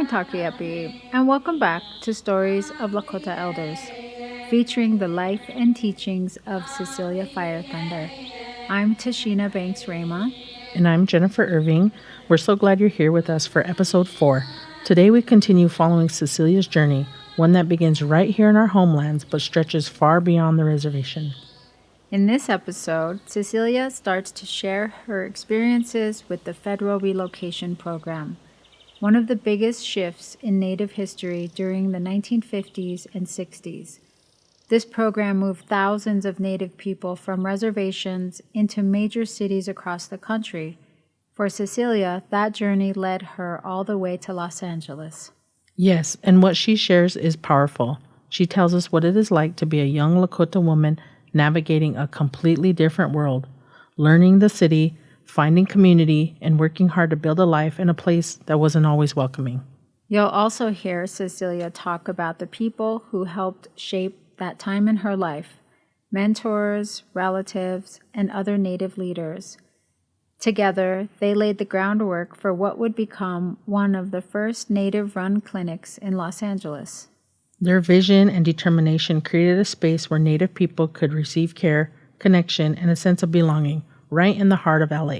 Takiepi, and welcome back to Stories of Lakota Elders, featuring the life and teachings of Cecelia Fire Thunder. I'm Tashina Banks Rama. And I'm Jennifer Irving. We're so glad you're here with us for episode 4. Today we continue following Cecilia's journey, one that begins right here in our homelands but stretches far beyond the reservation. In this episode, Cecelia starts to share her experiences with the Federal Relocation Program, one of the biggest shifts in Native history during the 1950s and 60s. This program moved thousands of Native people from reservations into major cities across the country. For Cecelia, that journey led her all the way to Los Angeles. Yes, and what she shares is powerful. She tells us what it is like to be a young Lakota woman navigating a completely different world, learning the city, finding community, and working hard to build a life in a place that wasn't always welcoming. You'll also hear Cecelia talk about the people who helped shape that time in her life, mentors, relatives, and other Native leaders. Together, they laid the groundwork for what would become one of the first Native-run clinics in Los Angeles. Their vision and determination created a space where Native people could receive care, connection, and a sense of belonging right in the heart of LA.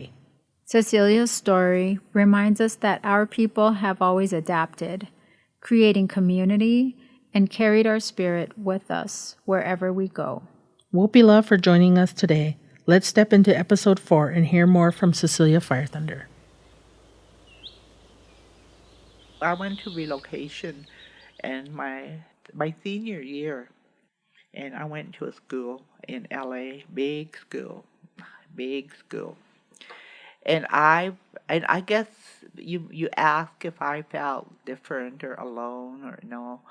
Cecilia's story reminds us that our people have always adapted, creating community, and carried our spirit with us wherever we go. We'll be loved for joining us today. Let's step into episode 4 and hear more from Cecelia Fire Thunder. I went to relocation in my senior year, and I went to a school in LA, big school. And I guess you ask if I felt different or alone or no.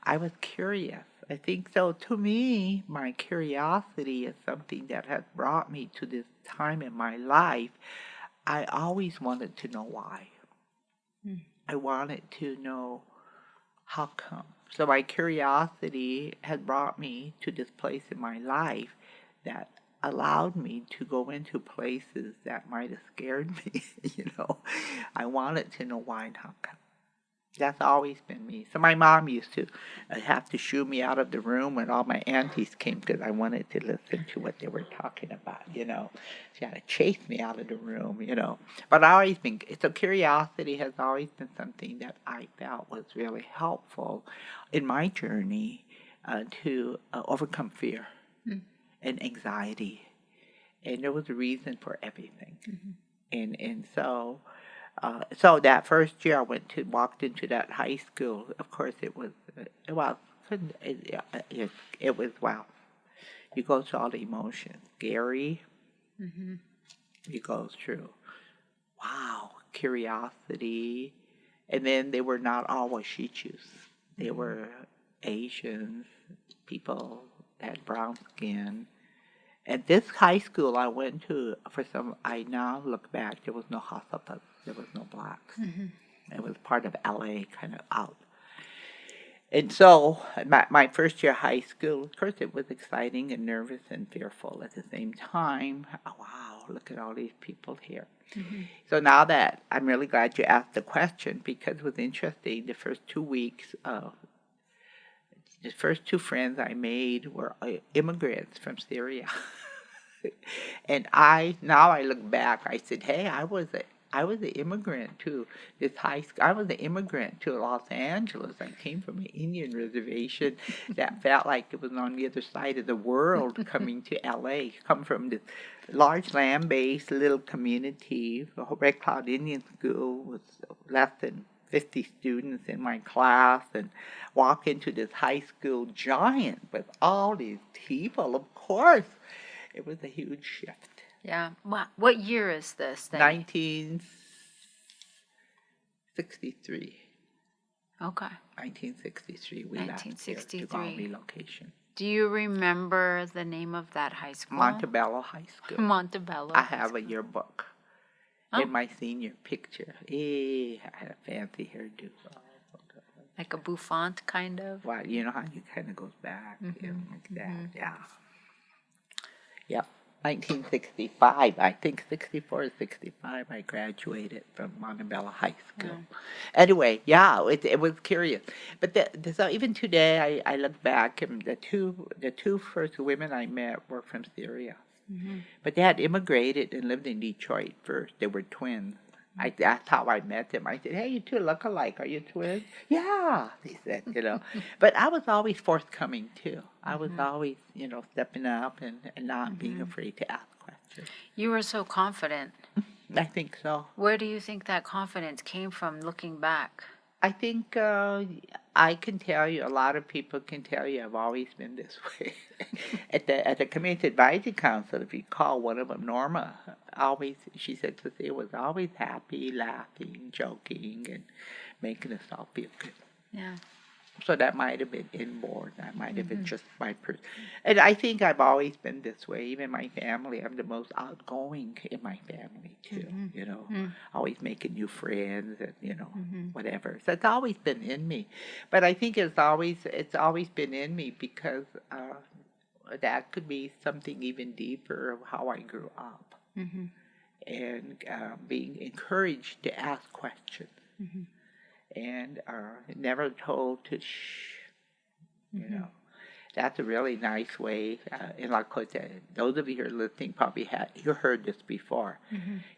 I was curious. I think so. To me, my curiosity is something that has brought me to this time in my life. I always wanted to know why. I wanted to know how come. So my curiosity has brought me to this place in my life that allowed me to go into places that might have scared me. I wanted to know why and how come. That's always been me. So my mom used to have to shoo me out of the room when all my aunties came because I wanted to listen to what they were talking about, She had to chase me out of the room, But I always been, so curiosity has always been something that I felt was really helpful in my journey to overcome fear and anxiety. And there was a reason for everything. And so that first year I walked into that high school. Of course, it was wow. It was wow. You go through all the emotions, scary. You go through wow, curiosity, and then they were not all Washichus. They were Asians, people that had brown skin. At this high school I went to, I now look back, there was no Hasapas, there was no blacks. It was part of LA, kind of out. And so, my first year of high school, of course it was exciting and nervous and fearful at the same time. Oh, wow, look at all these people here. So now that, I'm really glad you asked the question because it was interesting, the first 2 weeks, the first 2 friends I made were immigrants from Syria. And now I look back, I said, hey, I was an immigrant to this high school. I was an immigrant to Los Angeles. I came from an Indian reservation that felt like it was on the other side of the world coming to LA. Come from this large land-based little community. The Red Cloud Indian School was less than 50 students in my class, and walk into this high school giant with all these people. Of course, it was a huge shift. Yeah. What year is this then? 1963. Okay. 1963. We left here to go on relocation. Do you remember the name of that high school? Montebello High School. Montebello. I have a yearbook. In my senior picture. I had a fancy hairdo. Like a bouffant, kind of? Well, you know how you kind of goes back, like that, yeah. Yep. 1965, I think 64 or 65, I graduated from Montebello High School. Anyway, yeah, it was curious. But so even today, I look back, and the two first women I met were from Syria. But they had immigrated and lived in Detroit first. They were twins. That's how I met them. I said, "Hey, you two look alike. Are you twins?" "Yeah," they said, you know. But I was always forthcoming too. I was always, stepping up and not being afraid to ask questions. You were so confident. I think so. Where do you think that confidence came from looking back? I think I can tell you, a lot of people can tell you I've always been this way. At the Community Advisory Council, if you call one of them, Norma, she said Cecelia was always happy, laughing, joking, and making us all feel good. Yeah. So that might have been inborn. That might have been just my person. And I think I've always been this way. Even my family, I'm the most outgoing in my family too. Always making new friends and whatever. So it's always been in me. But I think it's always been in me because that could be something even deeper of how I grew up and being encouraged to ask questions. And never told to shh, That's a really nice way in Lakota. Those of you who are listening probably you heard this before.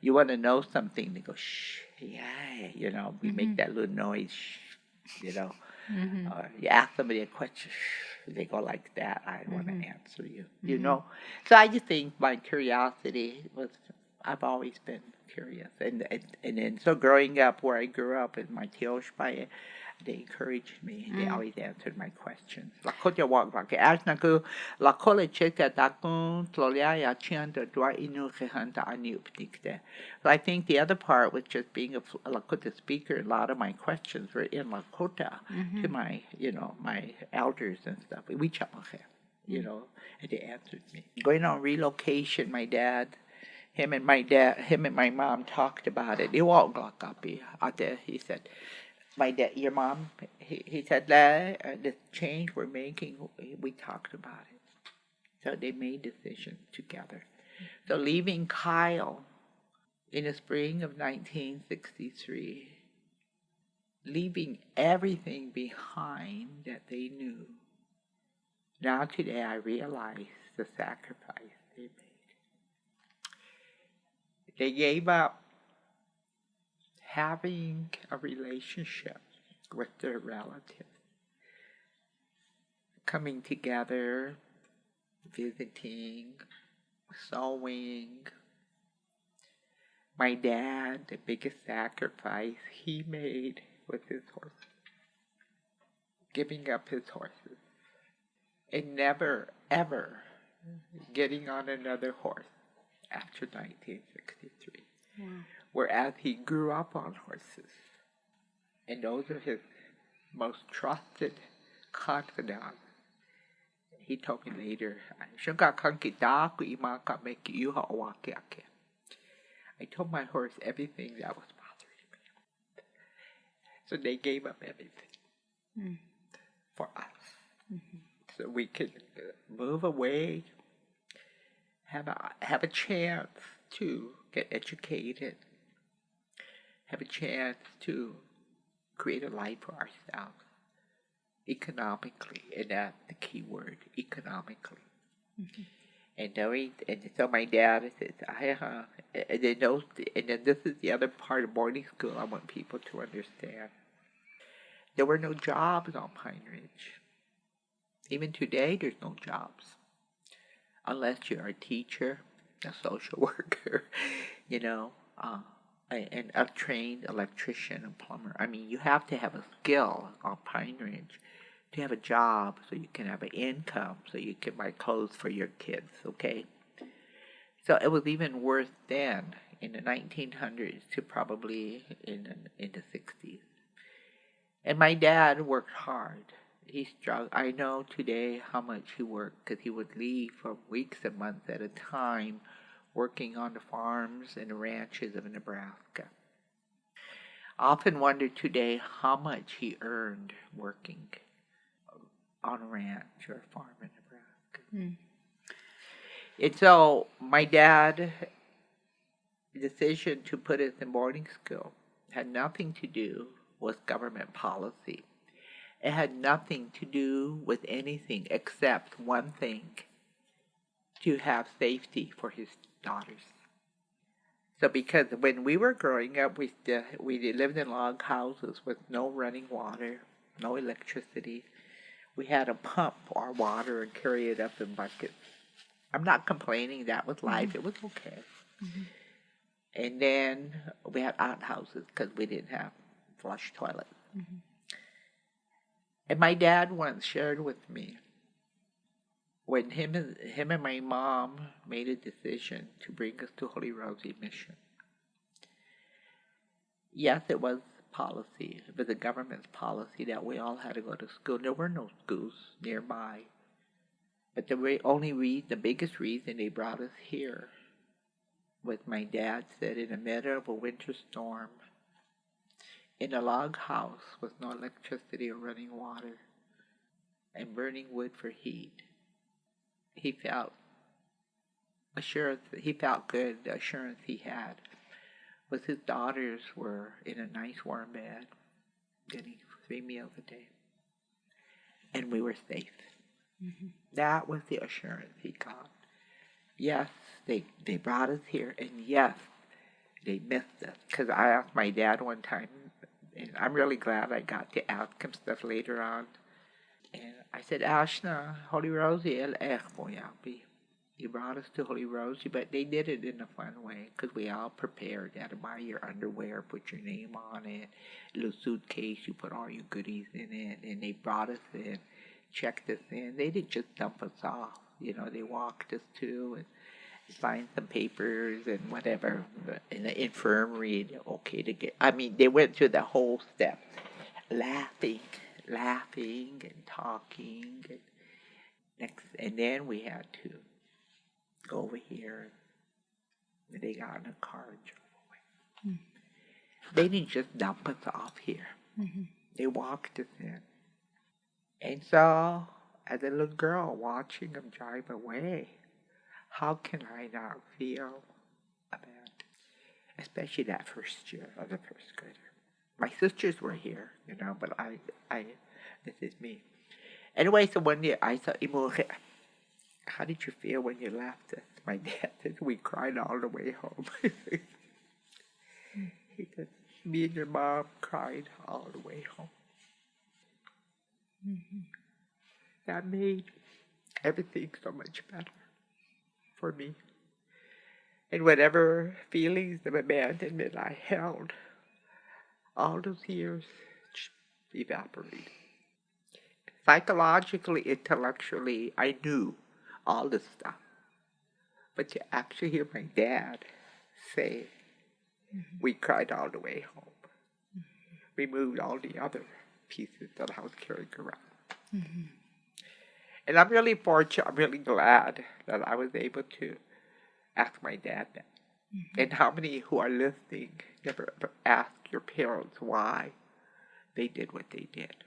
You want to know something, they go shh, yeah, we make that little noise, shh, Or you ask somebody a question, shh, they go like that. I don't want to answer you, So I just think my curiosity I've always been curious. And then, so growing up where I grew up in my Teoshpai, they encouraged me. They always answered my questions. Lakota walk back. As na ko lakola cheka takun tlolia ya chianda dwa inu kehanta anu pnikte. So I think the other part was just being a Lakota speaker. A lot of my questions were in Lakota to my, my elders and stuff. We chamache, and they answered me. Going on relocation, my dad. Him and my mom talked about it. They walked out there. He said, "My dad, your mom." He said that the change we're making, we talked about it. So they made decisions together. So leaving Kyle in the spring of 1963, leaving everything behind that they knew. Now today I realize the sacrifice they made. They gave up having a relationship with their relatives, coming together, visiting, sewing. My dad, the biggest sacrifice he made was his horses, giving up his horses, and never, ever getting on another horse after 1963. Whereas he grew up on horses. And those are his most trusted confidants. He told me later, I told my horse everything that was bothering me. So they gave up everything for us. So we could move away, have a chance to get educated, have a chance to create a life for ourselves economically, and that's the key word, economically. And so my dad says, and then this is the other part of boarding school I want people to understand. There were no jobs on Pine Ridge. Even today, there's no jobs. Unless you're a teacher, a social worker, and a trained electrician and plumber. I mean, you have to have a skill on Pine Ridge to have a job so you can have an income, so you can buy clothes for your kids, okay? So it was even worse then in the 1900s to probably in the 60s. And my dad worked hard. He struggled. I know today how much he worked because he would leave for weeks and months at a time working on the farms and the ranches of Nebraska. I often wonder today how much he earned working on a ranch or a farm in Nebraska. And so my dad decision to put us in boarding school had nothing to do with government policy. It had nothing to do with anything except one thing, to have safety for his daughters. So because when we were growing up, we lived in log houses with no running water, no electricity. We had to pump our water and carry it up in buckets. I'm not complaining. That was life. It was okay. And then we had outhouses because we didn't have flush toilets. And my dad once shared with me when him and my mom made a decision to bring us to Holy Rosie Mission. Yes, it was policy. It was the government's policy that we all had to go to school. There were no schools nearby. But the biggest reason they brought us here was my dad said in the middle of a winter storm, in a log house with no electricity or running water, and burning wood for heat, he felt good. The assurance he had was his daughters were in a nice warm bed, getting 3 meals a day, and we were safe. That was the assurance he got. Yes, they brought us here, and yes, they missed us. Because I asked my dad one time, and I'm really glad I got to ask him stuff later on. And I said, Ashna, Holy Rosie, you brought us to Holy Rosie, but they did it in a fun way because we all prepared. You had to buy your underwear, put your name on it, little suitcase, you put all your goodies in it, and they brought us in, checked us in. They didn't just dump us off. They walked us to and signed some papers and whatever in the infirmary. Okay to get. I mean, they went through the whole step, laughing and talking, and then we had to go over here. And they got in a car and drove away. They didn't just dump us off here. They walked us in, and so as a little girl watching them drive away, how can I not feel bad? Especially that first year of the first grader. My sisters were here, but this is me. Anyway, so one day I said, Imure, how did you feel when you left us? My dad said, we cried all the way home. He said, me and your mom cried all the way home. That made everything so much better for me. And whatever feelings of abandonment I held, all those years just evaporated. Psychologically, intellectually, I knew all this stuff. But to actually hear my dad say, we cried all the way home. We moved all the other pieces that I was carrying around. And I'm really fortunate, I'm really glad that I was able to ask my dad that. And how many who are listening never ever ask your parents why they did what they did?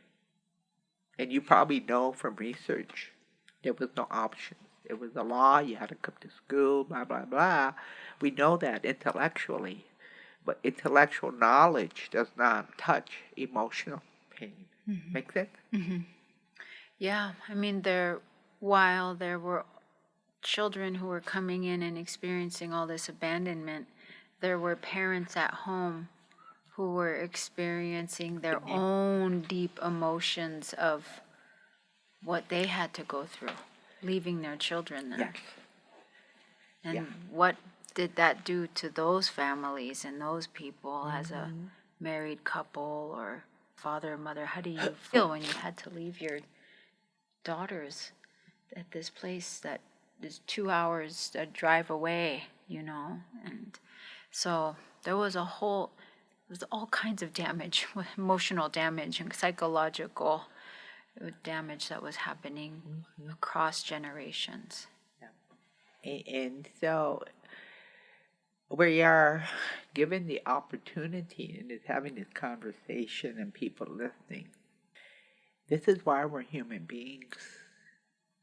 And you probably know from research, there was no options. It was the law, you had to come to school, blah, blah, blah. We know that intellectually, but intellectual knowledge does not touch emotional pain. Make sense? Yeah, I mean, while there were children who were coming in and experiencing all this abandonment, there were parents at home who were experiencing their own deep emotions of what they had to go through, leaving their children there. Yes. And what did that do to those families and those people as a married couple or father or mother? How do you feel when you had to leave your daughters at this place that is 2 hours a drive away, And so there was all kinds of damage, emotional damage and psychological damage that was happening across generations. And so we are given the opportunity and is having this conversation and people listening. This is why we're human beings.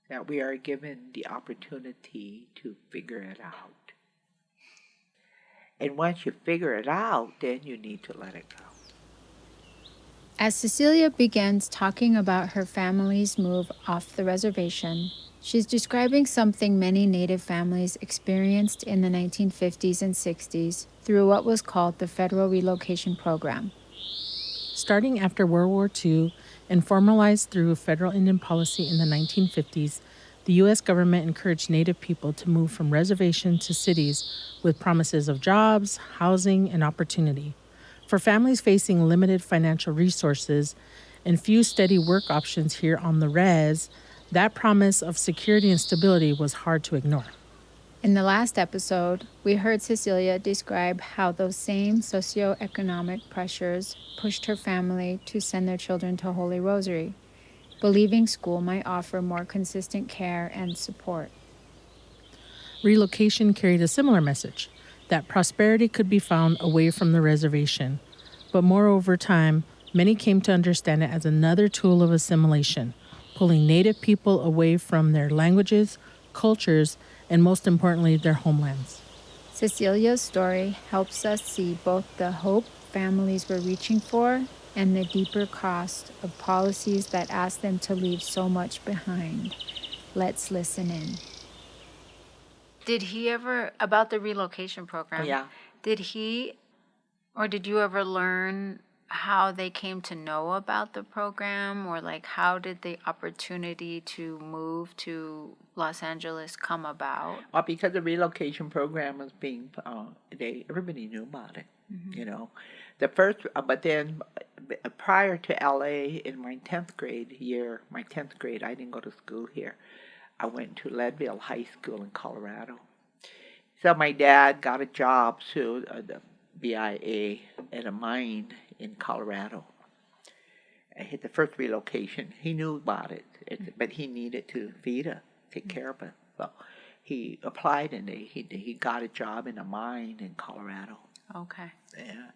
that we are given the opportunity to figure it out. And once you figure it out, then you need to let it go. As Cecelia begins talking about her family's move off the reservation, she's describing something many Native families experienced in the 1950s and 60s through what was called the Federal Relocation Program. Starting after World War II and formalized through federal Indian policy in the 1950s, the U.S. government encouraged Native people to move from reservation to cities with promises of jobs, housing, and opportunity. For families facing limited financial resources and few steady work options here on the res, that promise of security and stability was hard to ignore. In the last episode, we heard Cecelia describe how those same socioeconomic pressures pushed her family to send their children to Holy Rosary, believing school might offer more consistent care and support. Relocation carried a similar message, that prosperity could be found away from the reservation. But more over time, many came to understand it as another tool of assimilation, pulling Native people away from their languages, cultures, and most importantly, their homelands. Cecilia's story helps us see both the hope families were reaching for and the deeper cost of policies that asked them to leave so much behind. Let's listen in. Did he ever, about the relocation program, did he or did you ever learn how they came to know about the program, or like how did the opportunity to move to Los Angeles come about? Well, because the relocation program was being, everybody knew about it, you know. But then prior to LA in my 10th grade, I didn't go to school here. I went to Leadville High School in Colorado. So my dad got a job through the BIA at a mine in Colorado. I hit the first relocation. He knew about it, but he needed to feed us, take care of us. So he applied and he got a job in a mine in Colorado. Okay. Yeah.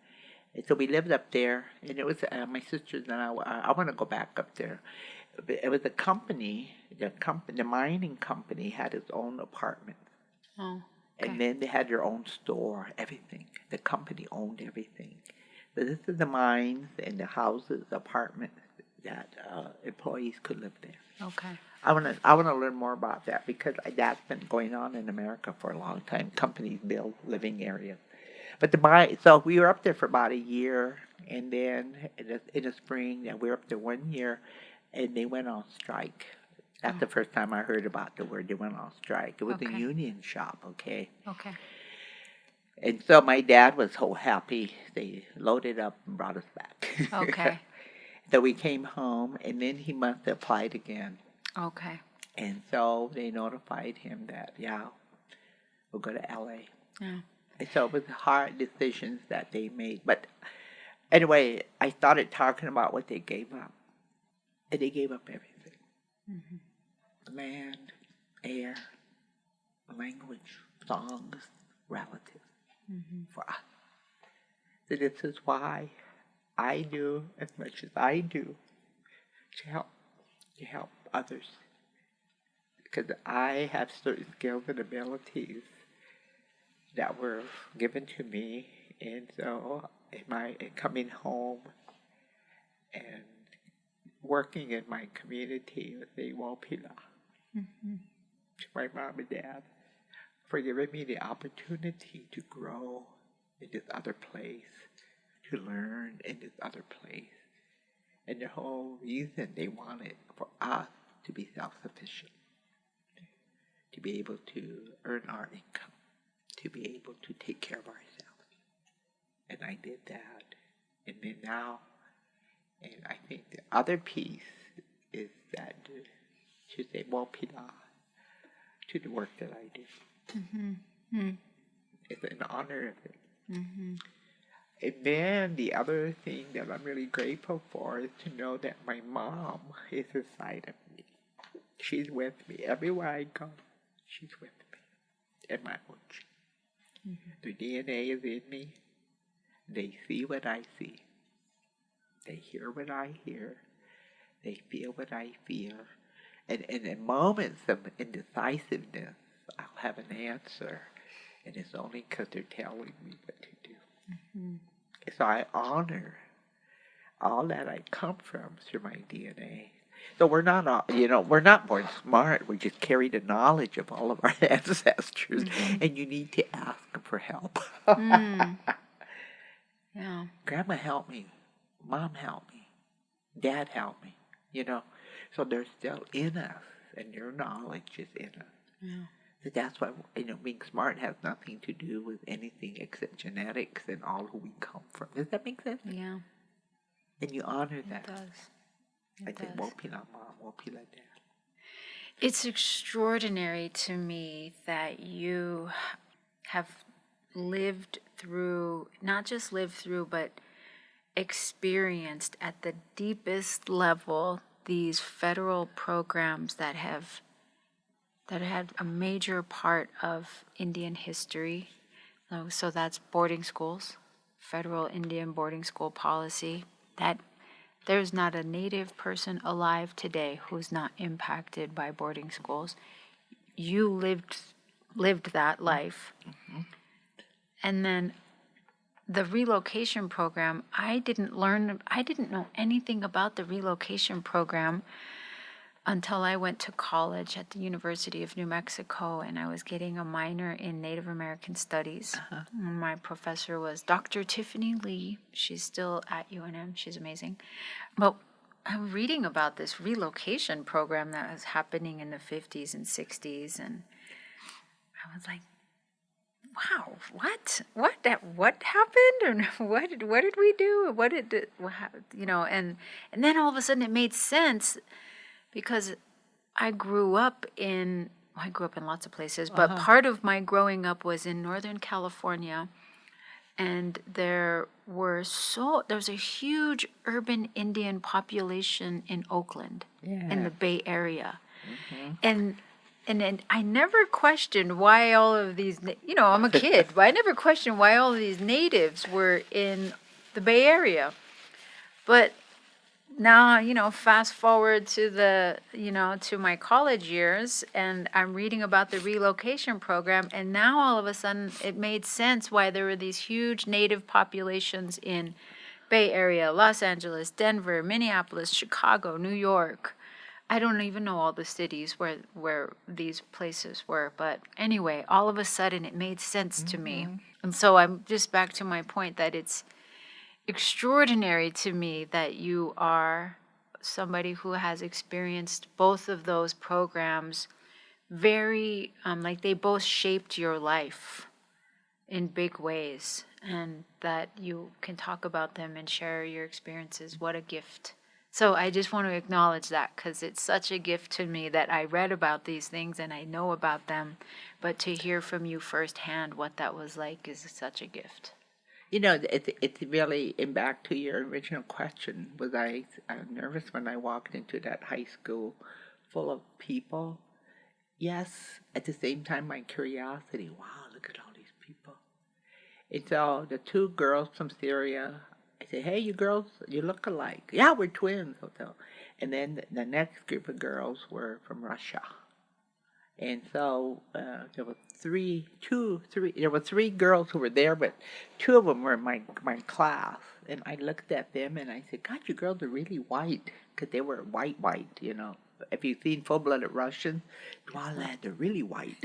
And so we lived up there, and it was my sisters and I want to go back up there. It was a company. The mining company had its own apartment. Oh. Okay. And then they had their own store, everything. The company owned everything. So this is the mines and the houses, apartments that employees could live there. Okay. I want to learn more about that because that's been going on in America for a long time. Companies build living areas. But so we were up there for about a year, and then in the spring, we were up there 1 year, and they went on strike. That's the first time I heard about the word they went on strike. It was a union shop, okay? Okay. And so my dad was so happy. They loaded up and brought us back. Okay. So we came home, and then he must have applied again. Okay. And so they notified him that, we'll go to L.A. Yeah. And so it was hard decisions that they made. But anyway, I started talking about what they gave up. And they gave up everything. Mm-hmm. Land, air, language, songs, relatives for us. So this is why I do as much as I do to help others. Because I have certain skills and abilities that were given to me, and so in coming home and working in my community with the Wapila, to my mom and dad, for giving me the opportunity to grow in this other place, to learn in this other place. And the whole reason they wanted for us to be self-sufficient, to be able to earn our income, to be able to take care of ourselves. And I did that. And then now, and I think the other piece is that to say, Wapila, to the work that I do. Mm-hmm. It's an honor of it. Mm-hmm. And then the other thing that I'm really grateful for is to know that my mom is inside of me. She's with me. Everywhere I go, she's with me. And my own children. The DNA is in me. They see what I see. They hear what I hear. They feel what I feel. And in moments of indecisiveness, I'll have an answer, and it's only because they're telling me what to do. Mm-hmm. So I honor all that I come from through my DNA. So we're not, we're not born smart. We just carry the knowledge of all of our ancestors, and you need to ask them for help. Yeah. Grandma helped me. Mom helped me. Dad helped me. So they're still in us, and your knowledge is in us. Yeah. So that's why being smart has nothing to do with anything except genetics and all who we come from. Does that make sense? Yeah. And you honor that. It does. I say, won't be like mom, won't be like dad. It's extraordinary to me that you have lived through, not just lived through, but experienced at the deepest level these federal programs that had a major part of Indian history. So that's boarding schools, federal Indian boarding school policy. That there's not a Native person alive today who's not impacted by boarding schools. You lived that life. And then the relocation program, I didn't know anything about the relocation program until I went to college at the University of New Mexico, and I was getting a minor in Native American Studies. My professor was Dr. Tiffany Lee. She's still at UNM. She's amazing. But I'm reading about this relocation program that was happening in the 50s and 60s, and I was like, wow, what happened, and what did we do, and then all of a sudden it made sense, because I grew up in lots of places, but part of my growing up was in Northern California, and there was a huge urban Indian population in Oakland, in the Bay Area, and I never questioned why all of these, I'm a kid, but I never questioned why all of these natives were in the Bay Area. But now, fast forward to to my college years, and I'm reading about the relocation program, and now all of a sudden it made sense why there were these huge native populations in Bay Area, Los Angeles, Denver, Minneapolis, Chicago, New York. I don't even know all the cities where these places were, but anyway, all of a sudden it made sense to me. And so I'm just back to my point that it's extraordinary to me that you are somebody who has experienced both of those programs very, like they both shaped your life in big ways, and that you can talk about them and share your experiences. What a gift. So I just want to acknowledge that, because it's such a gift to me that I read about these things and I know about them, but to hear from you firsthand what that was like is such a gift. It's really, and back to your original question, was I nervous when I walked into that high school full of people? Yes. At the same time, my curiosity, wow, look at all these people. And so the two girls from Syria, I said, hey, you girls, you look alike. Yeah, we're twins. And then the next group of girls were from Russia. And so there were there were three girls who were there, but two of them were in my class. And I looked at them and I said, God, you girls are really white, because they were white, If you've seen full-blooded Russians, they're really white,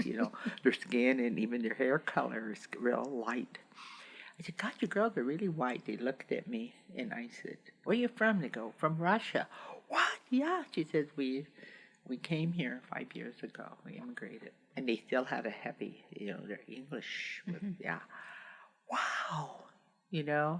Their skin and even their hair color is real light. I said, God, you girls are really white. They looked at me and I said, where are you from? They go, from Russia. What? Yeah. She says, we came here 5 years ago. We immigrated. And they still had a heavy, their English was, wow, Yeah.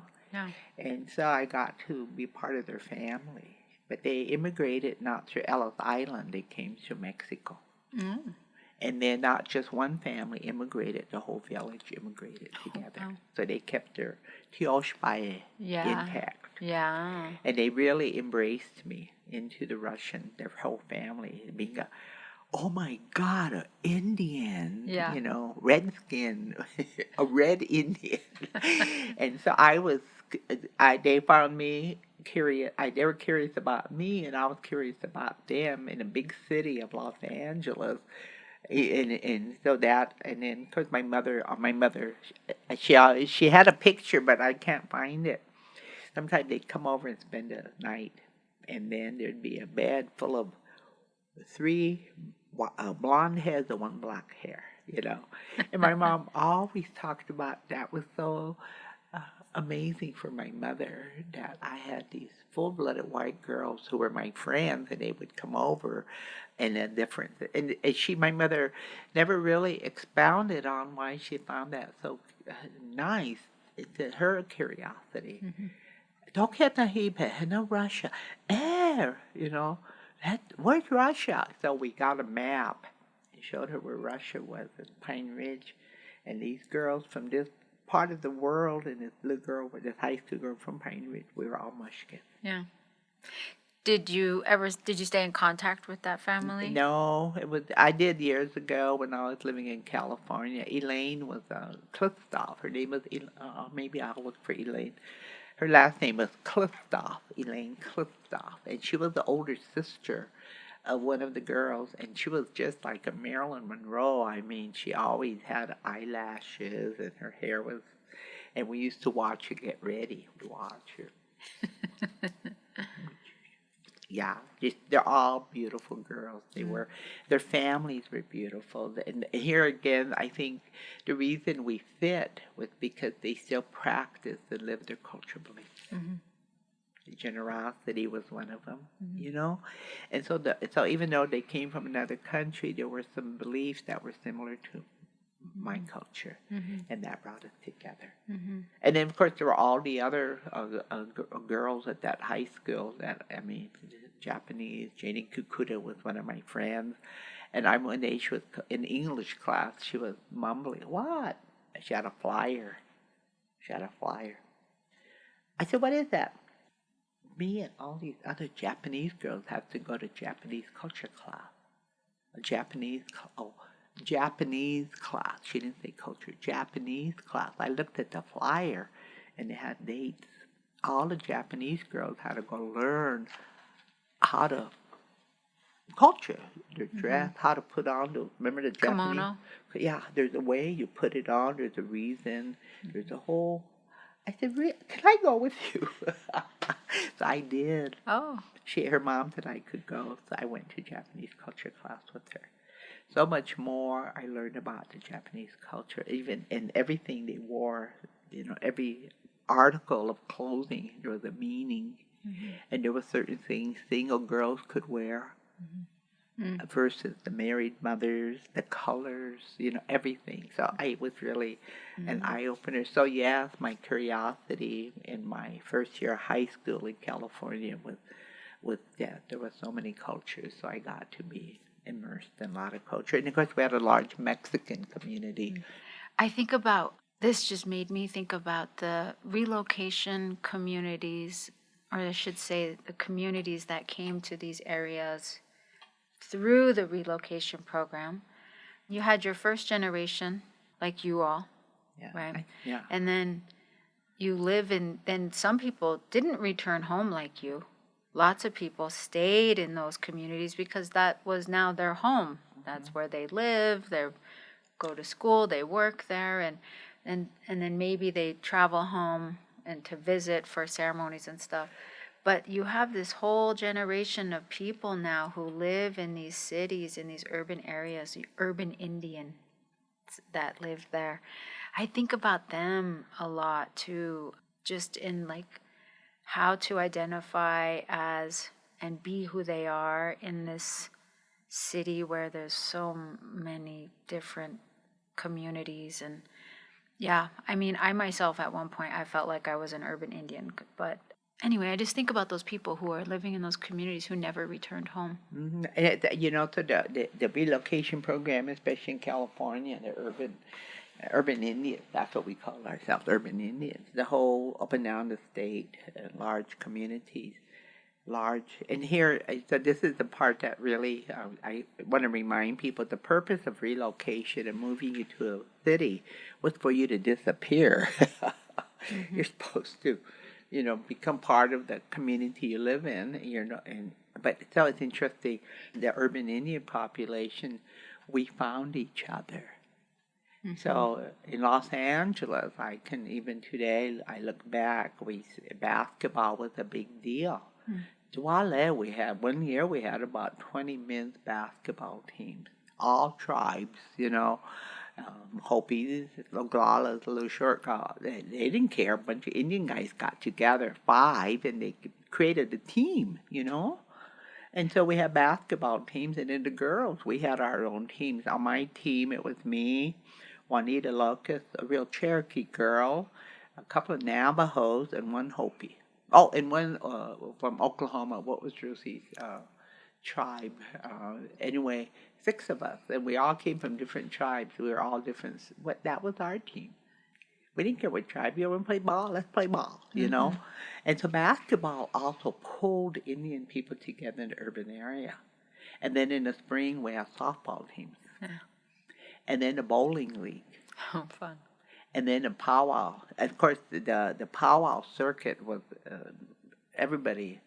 And so I got to be part of their family. But they immigrated not through Ellis Island. They came to Mexico. Mm. And then not just one family immigrated, the whole village immigrated together. Wow. So they kept their Tioshpaye intact. Yeah. And they really embraced me into the Russian, their whole family, being oh my God, an Indian, redskin, a red Indian. And so they found me, curious. They were curious about me, and I was curious about them in a big city of Los Angeles. And so that, and then of course my mother, she had a picture, but I can't find it. Sometimes they'd come over and spend a night, and then there'd be a bed full of three blonde heads and one black hair, you know. And my mom always talked about that was so amazing for my mother that I had these full-blooded white girls who were my friends, and they would come over, and a different. And my mother, never really expounded on why she found that so nice. It's her curiosity. Mm-hmm. No Russia. You know, where's Russia? So we got a map and showed her where Russia was in Pine Ridge. And these girls from this part of the world and this little girl, this high school girl from Pine Ridge, we were all mushkins. Yeah. Did you stay in contact with that family? No, I did years ago when I was living in California. Elaine was Cliftoff. Her name was, maybe I'll look for Elaine. Her last name was Cliftoff, Elaine Cliftoff, and she was the older sister of one of the girls, and she was just like a Marilyn Monroe. I mean, she always had eyelashes, and her hair was, and we used to watch her get ready. We watch her. Yeah, they're all beautiful girls. Their families were beautiful. And here again, I think the reason we fit was because they still practiced and lived their culture beliefs. Mm-hmm. Generosity was one of them, you know? And so even though they came from another country, there were some beliefs that were similar to my culture, and that brought us together. And then, of course, there were all the other girls at that high school Japanese. Janie Kukuda was one of my friends, and one day she was in English class. She was mumbling, "What?" She had a flyer. I said, "What is that?" Me and all these other Japanese girls have to go to Japanese culture class. Japanese class. She didn't say culture. Japanese class. I looked at the flyer, and it had dates. All the Japanese girls had to go learn how to culture, their dress, how to put on remember the Japanese kimono. Yeah, there's a way you put it on. There's a reason. There's a whole. I said, "Can I go with you?" So I did. Oh. Her mom said I could go, so I went to Japanese culture class with her. So much more I learned about the Japanese culture, even in everything they wore. You know, every article of clothing, there was a meaning, and there were certain things single girls could wear versus the married mothers, the colors, you know, everything. So it was really an eye-opener. So yes, my curiosity in my first year of high school in California was there were so many cultures, so I got to be immersed in a lot of culture. And of course, we had a large Mexican community. I think about, this just made me think about the relocation communities, or I should say the communities that came to these areas through the relocation program. You had your first generation, like you all, right? Yeah. And then you live then some people didn't return home like you. Lots of people stayed in those communities because that was now their home. That's where they live, they go to school, they work there, and then maybe they travel home and to visit for ceremonies and stuff. But you have this whole generation of people now who live in these cities, in these urban areas, the urban Indians that live there. I think about them a lot too, just in like how to identify as and be who they are in this city where there's so many different communities. And yeah, I mean, I myself at one point, I felt like I was an urban Indian, but anyway, I just think about those people who are living in those communities who never returned home. And you know, so the relocation program, especially in California, the urban Indians, that's what we call ourselves, urban Indians. The whole up and down the state, large communities, and here, so this is the part that really, I want to remind people, the purpose of relocation and moving you to a city was for you to disappear. You're supposed to become part of the community you live in. But so it's interesting. The urban Indian population, we found each other. So in Los Angeles, I can even today, I look back, basketball was a big deal. Duale, one year we had about 20 men's basketball teams, all tribes, Hopis, Oglalas, the little short guys. They didn't care. A bunch of Indian guys got together, 5, and they created a team, And so we had basketball teams, and then the girls, we had our own teams. On my team, it was me, Juanita Locust, a real Cherokee girl, a couple of Navajos, and one Hopi. Oh, and one from Oklahoma. What was Rosie's tribe? Anyway, 6 of us, and we all came from different tribes. We were all different. That was our team. We didn't care what tribe you want to play ball. Let's play ball, And so basketball also pulled Indian people together in the urban area. And then in the spring, we have softball teams. Yeah. And then the bowling league. Oh, fun. And then the powwow. Of course, the powwow circuit was everybody.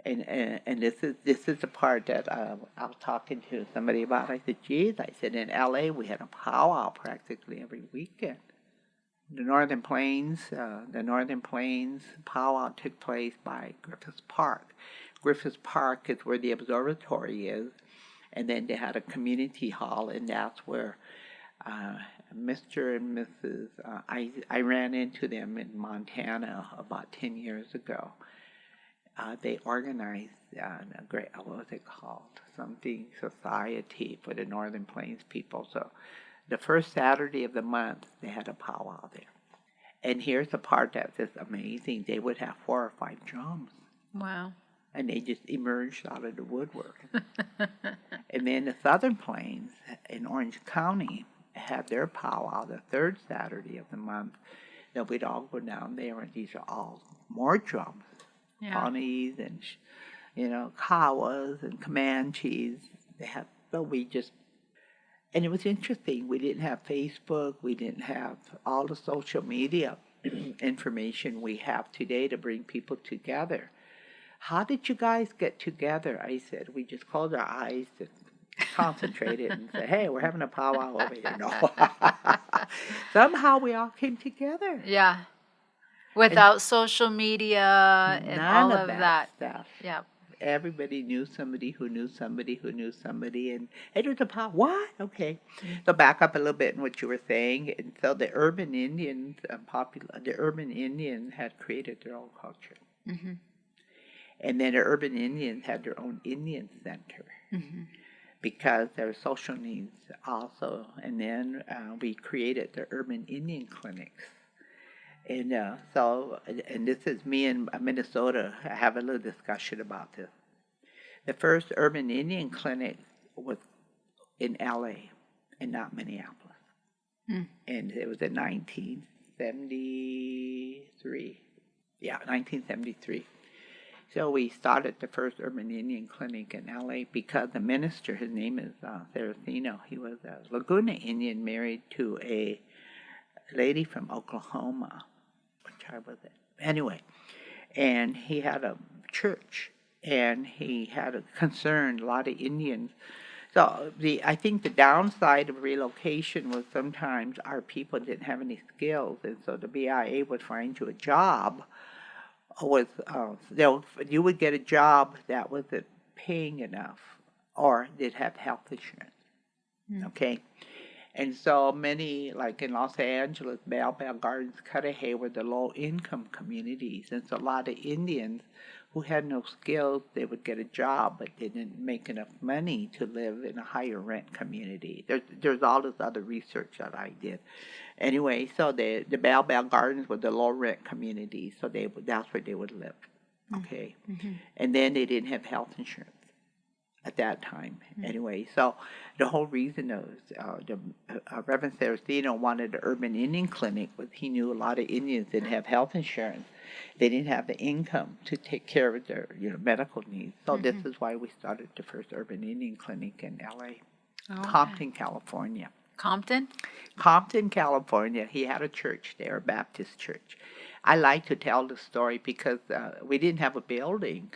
And this is the part that I was talking to somebody about. I said, geez, in L.A. we had a powwow practically every weekend. The Northern Plains powwow took place by Griffith Park. Griffith Park is where the observatory is, and then they had a community hall, and that's where Mr. and Mrs. I ran into them in Montana about 10 years ago. They organized a great, what was it called? Something society for the Northern Plains people. So the first Saturday of the month, they had a powwow there. And here's the part that's just amazing. They would have 4 or 5 drums. Wow. And they just emerged out of the woodwork. And then the Southern Plains in Orange County had their powwow the 3rd Saturday of the month. Then we'd all go down there, and these are all more drums. Yeah. Pawnees and, Kawas and Comanches. And it was interesting. We didn't have Facebook. We didn't have all the social media information we have today to bring people together. How did you guys get together? I said, we just closed our eyes and concentrated and said, hey, we're having a powwow over here. No. Somehow we all came together. Yeah. Without social media and all of that stuff. Yeah. Everybody knew somebody who knew somebody who knew somebody, and it was a powwow. What? Okay. So back up a little bit in what you were saying. And so the urban Indians, had created their own culture. Mm-hmm. And then the urban Indians had their own Indian center. Mm-hmm. Because there were social needs also. And then we created the urban Indian clinics. And and this is me in Minnesota. I have a little discussion about this. The first urban Indian clinic was in L.A. and not Minneapolis. And it was in 1973. Yeah, 1973. So we started the first urban Indian clinic in L.A. because the minister, his name is Saraceno, he was a Laguna Indian married to a lady from Oklahoma. What tribe was it? Anyway, and he had a church, and he had a lot of Indians. So I think the downside of relocation was sometimes our people didn't have any skills, and so the BIA would find you a job. You would get a job that wasn't paying enough, or did have health insurance. Okay. And so many, like in Los Angeles, Bell Gardens, Cudahy were the low-income communities. And so a lot of Indians who had no skills, they would get a job, but they didn't make enough money to live in a higher rent community. There's all this other research that I did. Anyway, so the Bell Gardens were the low-rent communities, so that's where they would live. Okay. Mm-hmm. And then they didn't have health insurance at that time. Anyway, so the whole reason Reverend Saraceno wanted the urban Indian clinic was he knew a lot of Indians didn't have health insurance. They didn't have the income to take care of their medical needs. So this is why we started the first urban Indian clinic in L.A., Compton, California. Compton, California. He had a church there, a Baptist church. I like to tell the story because we didn't have a building.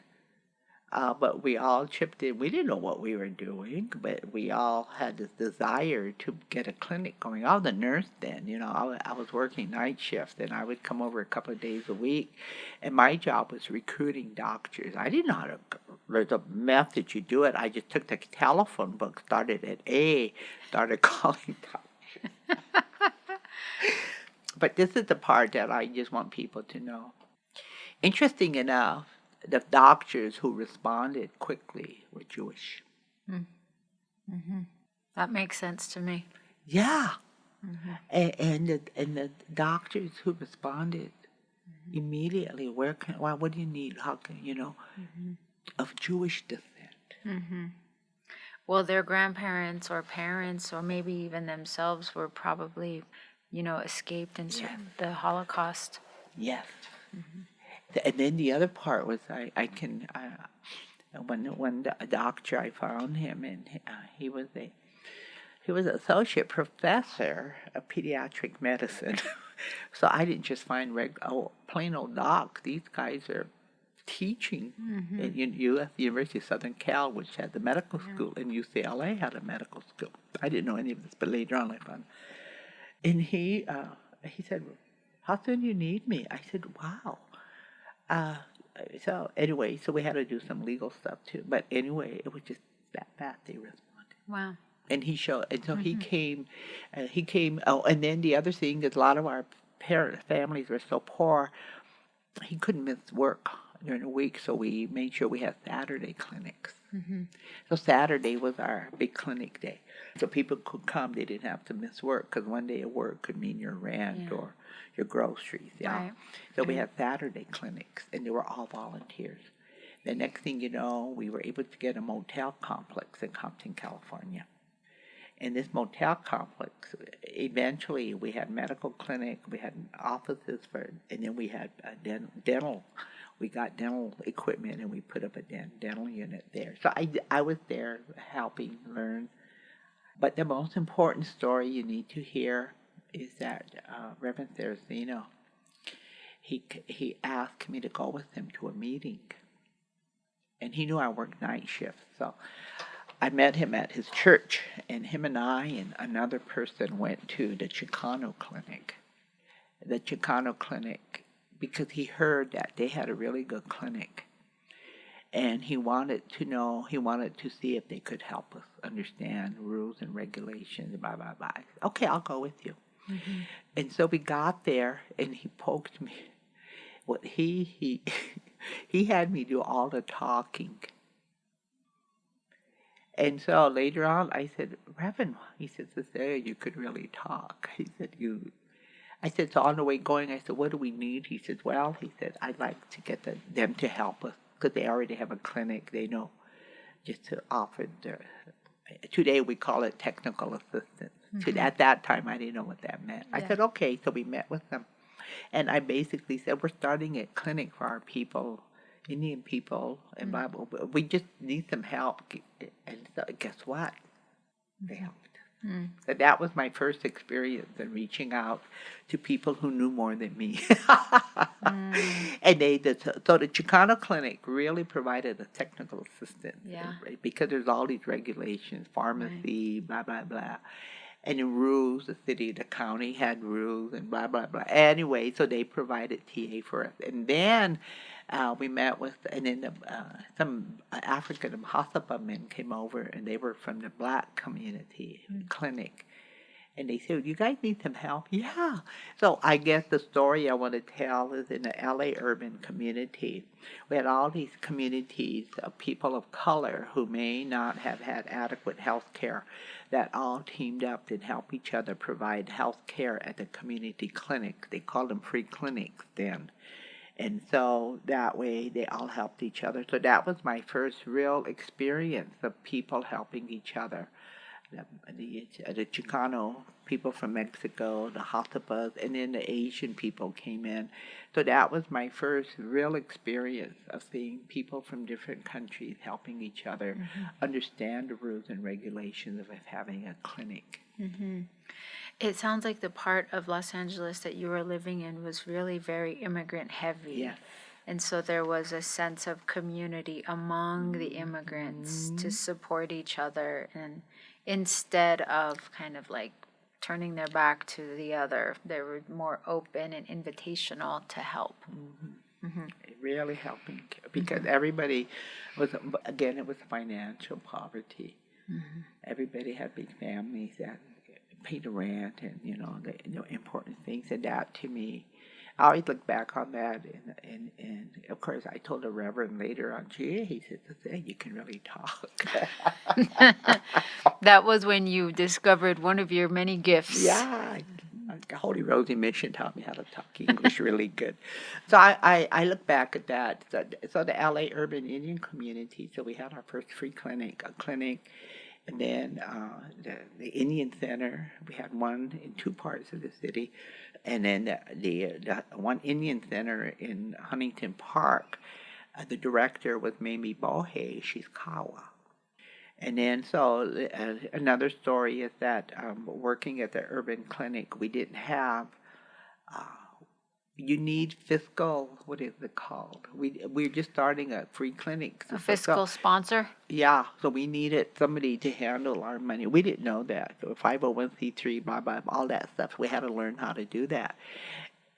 But we all chipped in. We didn't know what we were doing, but we all had this desire to get a clinic going. I was a nurse then, I was working night shift, and I would come over a couple of days a week, and my job was recruiting doctors. I didn't know how to, there's a method you do it. I just took the telephone book, started at A, started calling doctors. But this is the part that I just want people to know. Interesting enough, the doctors who responded quickly were Jewish. Mm-hmm. That makes sense to me. Yeah. And the doctors who responded immediately, what do you need? How can, of Jewish descent. Well, their grandparents or parents or maybe even themselves were probably, escaped in the Holocaust. Yes. And then the other part was when the doctor, I found him, and he was an associate professor of pediatric medicine. So I didn't just find plain old doc. These guys are teaching at U.S. University of Southern Cal, which had the medical school, and UCLA had a medical school. I didn't know any of this, but later on I found. And he said, "How soon do you need me?" I said, "Wow." So anyway, so we had to do some legal stuff too. But anyway, it was just that fast they responded. Wow. And he showed, and so he came. Oh, and then the other thing is a lot of our families were so poor, he couldn't miss work during the week. So we made sure we had Saturday clinics. So Saturday was our big clinic day. So people could come; they didn't have to miss work because one day of work could mean your rent or your groceries. Yeah. Right. So we had Saturday clinics, and they were all volunteers. The next thing you know, we were able to get a motel complex in Compton, California. In this motel complex, eventually we had medical clinic, we had offices and then we had dental. We got dental equipment and we put up a dental unit there. So I was there helping learn. But the most important story you need to hear is that Reverend Saraceno, he asked me to go with him to a meeting. And he knew I worked night shifts, so I met him at his church, and him and I and another person went to the Chicano clinic. The Chicano clinic, because he heard that they had a really good clinic. And he wanted to see if they could help us understand rules and regulations, blah, blah, blah. Okay, I'll go with you. And so we got there, and he poked me. Well, he had me do all the talking. And so later on, I said, Reverend, he said, Cecelia, you could really talk. He said, I said, so on the way going, I said, what do we need? He said, well, I'd like to get them to help us because they already have a clinic. They know just to offer today we call it technical assistance. At that time, I didn't know what that meant. I said, okay, so we met with them. And I basically said, we're starting a clinic for our people, Indian people, and Bible. We just need some help. And so guess what? They helped. So that was my first experience in reaching out to people who knew more than me. And so the Chicano clinic really provided a technical assistance. Because there's all these regulations, pharmacy, blah, blah, blah. And the rules, the city, the county had rules and blah, blah, blah. Anyway, so they provided TA for us. And then we met with, and then some African Hasapa men came over, and they were from the black community clinic. And they said, you guys need some help? Yeah. So I guess the story I want to tell is in the LA urban community. We had all these communities of people of color who may not have had adequate health care that all teamed up and helped each other provide health care at the community clinic. They called them free clinics then. And so that way they all helped each other. So that was my first real experience of people helping each other. the Chicano people from Mexico, the Hazapas, and then the Asian people came in. So that was my first real experience of seeing people from different countries helping each other understand the rules and regulations of having a clinic. It sounds like the part of Los Angeles that you were living in was really very immigrant heavy. Yes. And so there was a sense of community among the immigrants to support each other, and instead of kind of like turning their back to the other, they were more open and invitational to help. Really helping because everybody was, again, it was financial poverty. Everybody had big families that paid the rent and, the important things. And that to me, I always look back on that, and of course, I told the Reverend later on, gee, he said, "Hey, you can really talk." That was when you discovered one of your many gifts. Yeah, Holy Rosie Mission taught me how to talk English really good. So I look back at that. So the LA Urban Indian Community, so we had our first free clinic, and then the Indian Center, we had one in two parts of the city, and then the one Indian Center in Huntington Park, the director was Mamie Bohe, she's Kawa. And then so another story is that working at the urban clinic, we didn't have, you need fiscal, what is it called? We're just starting a free clinic. A fiscal sponsor? Yeah, so we needed somebody to handle our money. We didn't know that. So 501c3, blah, blah, all that stuff. We had to learn how to do that.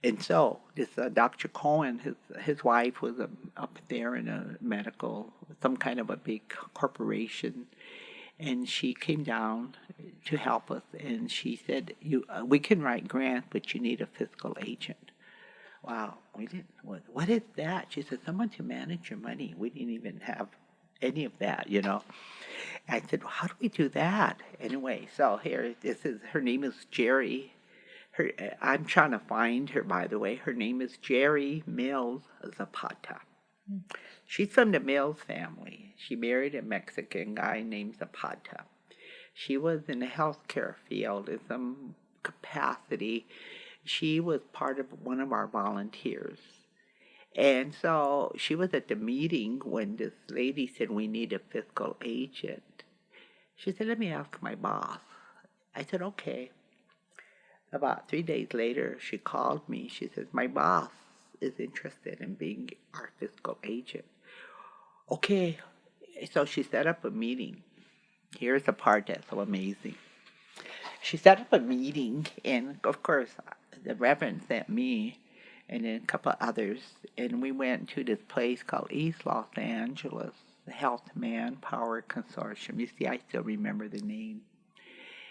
And so this Dr. Cohen, his wife was up there in a medical, some kind of a big corporation, and she came down to help us. And she said, we can write grants, but you need a fiscal agent. Wow, we didn't. What is that? She said, someone to manage your money. We didn't even have any of that. I said, well, how do we do that? Anyway, so here, her name is Jerry. I'm trying to find her, by the way. Her name is Jerry Mills Zapata. She's from the Mills family. She married a Mexican guy named Zapata. She was in the healthcare field in some capacity. She was part of one of our volunteers. And so she was at the meeting when this lady said, we need a fiscal agent. She said, let me ask my boss. I said, okay. About 3 days later, she called me. She says, my boss is interested in being our fiscal agent. Okay. So she set up a meeting. Here's the part that's so amazing. She set up a meeting, and of course, the Reverend sent me and then a couple others, and we went to this place called East Los Angeles, the Health Manpower Consortium. You see, I still remember the name.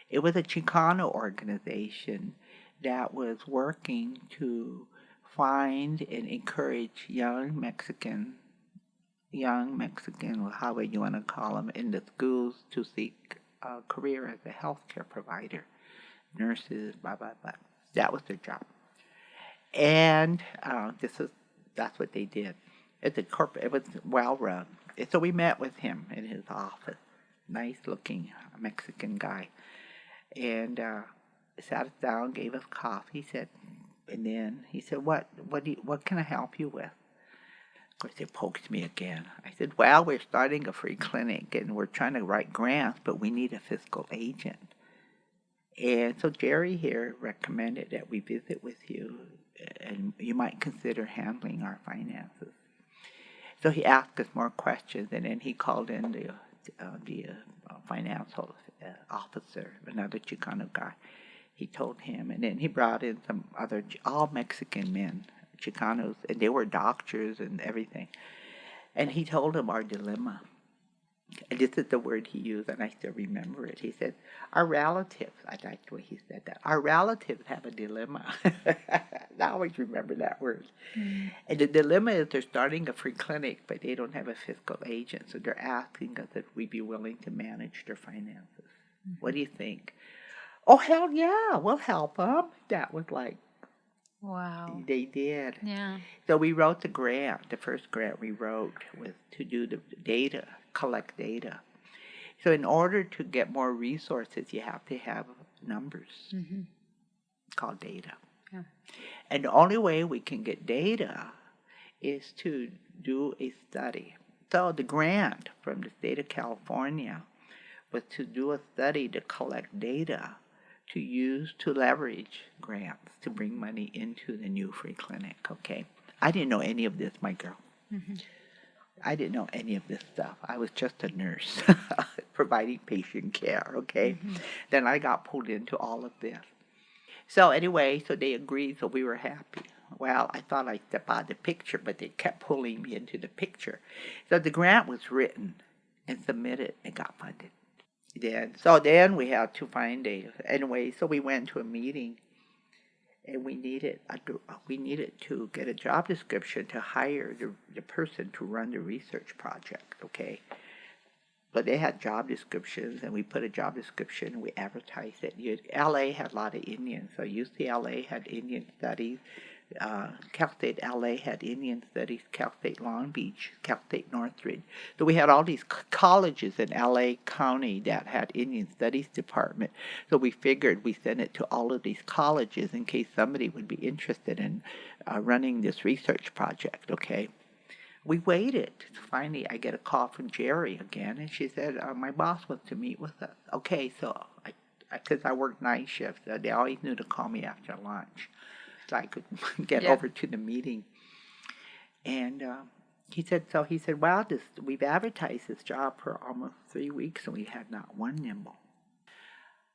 It was a Chicano organization that was working to find and encourage young Mexican, however you want to call them, in the schools to seek a career as a healthcare provider, nurses, blah, blah, blah. That was their job. And that's what they did. It was well run. So we met with him in his office. Nice looking Mexican guy. And sat us down, gave us coffee, and then he said, what can I help you with? Of course, it poked me again. I said, well, we're starting a free clinic, and we're trying to write grants, but we need a fiscal agent. And so Jerry here recommended that we visit with you, and you might consider handling our finances. So he asked us more questions, and then he called in the financial officer, another Chicano guy. He told him, and then he brought in some other, all Mexican men, Chicanos, and they were doctors and everything. And he told them our dilemma. And this is the word he used, and I still remember it. He said, our relatives, I like the way he said that, our relatives have a dilemma. I always remember that word. Mm. And the dilemma is they're starting a free clinic, but they don't have a fiscal agent, so they're asking us if we'd be willing to manage their finances. Mm-hmm. What do you think? Oh, hell yeah, we'll help them. That was like, wow. They did. Yeah. So we wrote the grant. The first grant we wrote was to do the data, collect data. So in order to get more resources, you have to have numbers called data. Yeah. And the only way we can get data is to do a study. So the grant from the state of California was to do a study to collect data to use to leverage grants to bring money into the new free clinic, okay? I didn't know any of this, my girl. I didn't know any of this stuff. I was just a nurse providing patient care, okay? Then I got pulled into all of this. So anyway, so they agreed, so we were happy. Well, I thought I'd step out of the picture, but they kept pulling me into the picture. So the grant was written and submitted and got funded. Then we had to find anyway, so we went to a meeting and we needed to get a job description to hire the person to run the research project, okay? But they had job descriptions, and we put a job description, and we advertised it. LA had a lot of Indians, so UCLA had Indian studies. Cal State LA had Indian studies, Cal State Long Beach, Cal State Northridge. So we had all these colleges in LA County that had Indian studies department. So we figured we send it to all of these colleges in case somebody would be interested in running this research project, okay? We waited. Finally, I get a call from Jerry again, and she said, my boss wants to meet with us. Okay, so because I worked night shifts, they always knew to call me after lunch so I could get over to the meeting. And he said, well, we've advertised this job for almost 3 weeks, and we had not one nimble.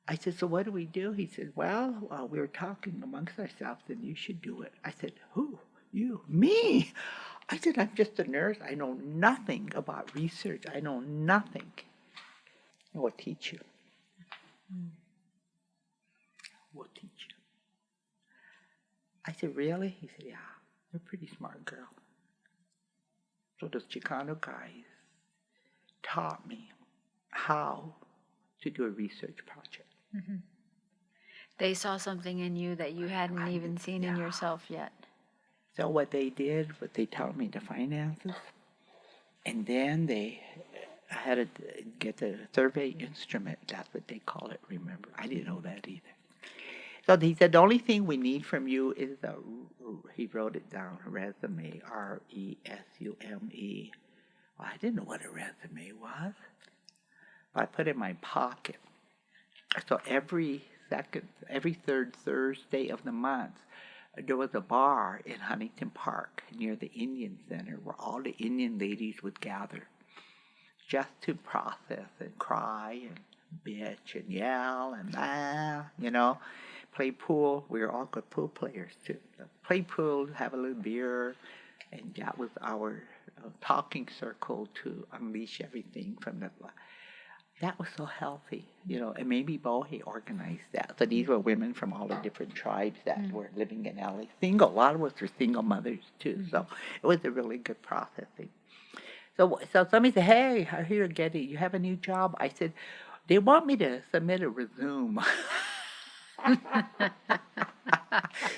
I said, so what do we do? He said, well, we were talking amongst ourselves, and you should do it. I said, who? You? Me? I said, I'm just a nurse. I know nothing about research. I know nothing. We'll teach you. We'll teach you. I said, really? He said, yeah, you're a pretty smart girl. So those Chicano guys taught me how to do a research project. They saw something in you that you hadn't even seen in yourself yet. So what they did was they taught me the finances, and then I had to get the survey instrument. That's what they call it, remember. I didn't know that either. So he said, the only thing we need from you is he wrote it down, resume, resume. Well, I didn't know what a resume was. But I put it in my pocket. So every third Thursday of the month, there was a bar in Huntington Park near the Indian Center where all the Indian ladies would gather just to process and cry and bitch and yell and play pool. We were all good pool players too. Play pool, have a little beer, and that was our talking circle to unleash everything from the. That was so healthy, and maybe Bohe organized that. So these were women from all the different tribes that were living in LA. Single, a lot of us were single mothers too. So it was a really good processing. So somebody said, hey, I hear you have a new job. I said, they want me to submit a resume.